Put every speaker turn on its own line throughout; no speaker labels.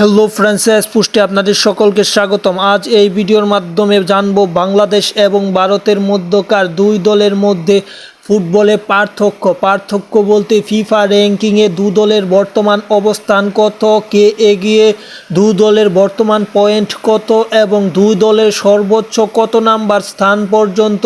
Hello friends, পুষ্টে আপনাদের সকলকে স্বাগতম। আজ এই ভিডিওর মাধ্যমে জানবো বাংলাদেশ এবং ভারতের মধ্যকার দুই দলের মধ্যে ফুটবলে পার্থক্য বলতে ফিফা র্যাঙ্কিংয়ে দু দলের বর্তমান অবস্থান কত, কে এগিয়ে, দু দলের বর্তমান পয়েন্ট কত এবং দুই দলের সর্বোচ্চ কত নাম্বার স্থান পর্যন্ত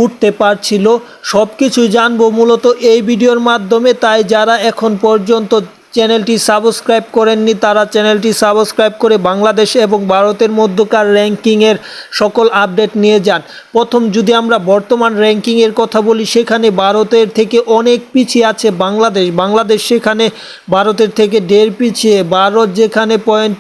উঠতে পারছিল, সব কিছুই জানবো মূলত এই ভিডিওর মাধ্যমে। তাই যারা এখন পর্যন্ত চ্যানেলটি সাবস্ক্রাইব করেননি তারা চ্যানেলটি সাবস্ক্রাইব করে বাংলাদেশ এবং ভারতের মধ্যকার র্যাঙ্কিংয়ের সকল আপডেট নিয়ে যান। প্রথম যদি আমরা বর্তমান র্যাঙ্কিংয়ের কথা বলি, সেখানে ভারতের থেকে অনেক পিছিয়ে আছে বাংলাদেশ সেখানে ভারতের থেকে দেড় পিছিয়ে। ভারত যেখানে পয়েন্ট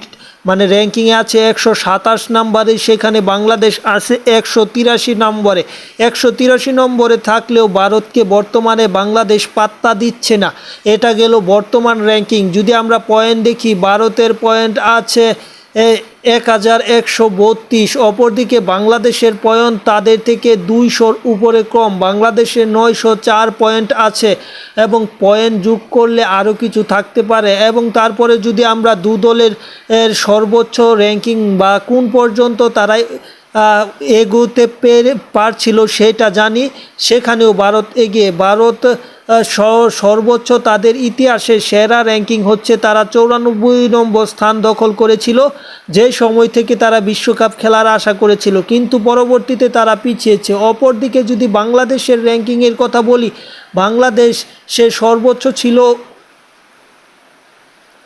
র্যাঙ্কিংয়ে আছে 127 নম্বরে, সেখানে বাংলাদেশ আছে 183 নম্বরে। 183 নম্বরে থাকলেও ভারতকে বর্তমানে বাংলাদেশ পাত্তা দিচ্ছে না। এটা গেল বর্তমান র্যাঙ্কিং। যদি আমরা পয়েন্ট দেখি, ভারতের পয়েন্ট আছে 1132, অপরদিকে বাংলাদেশের পয়েন্ট তাদের থেকে 200 উপরে কম। বাংলাদেশের 904 পয়েন্ট আছে এবং পয়েন্ট যোগ করলে আরও কিছু থাকতে পারে। এবং তারপরে যদি আমরা দু দলের সর্বোচ্চ র্যাঙ্কিং বা কোন পর্যন্ত তারা এগোতে পারছিল সেটা জানি, সেখানেও ভারত এগিয়ে। ভারত সর্বোচ্চ তাদের ইতিহাসে সেরা র্যাঙ্কিং হচ্ছে, তারা 94 নম্বর স্থান দখল করেছিল যে সময় থেকে তারা বিশ্বকাপ খেলার আশা করেছিল, কিন্তু পরবর্তীতে তারা পিছিয়েছে। অপরদিকে যদি বাংলাদেশের র্যাঙ্কিংয়ের কথা বলি, বাংলাদেশ সে সর্বোচ্চ ছিল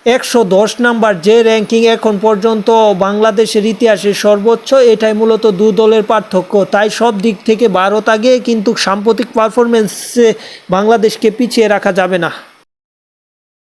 110 নাম্বার, যে র্যাঙ্কিং এখন পর্যন্ত বাংলাদেশের ইতিহাসে সর্বোচ্চ। এটাই মূলত দু দলের পার্থক্য। তাই সব দিক থেকে ভারত আগে, কিন্তু সাম্প্রতিক পারফরমেন্সে বাংলাদেশকে পিছিয়ে রাখা যাবে না।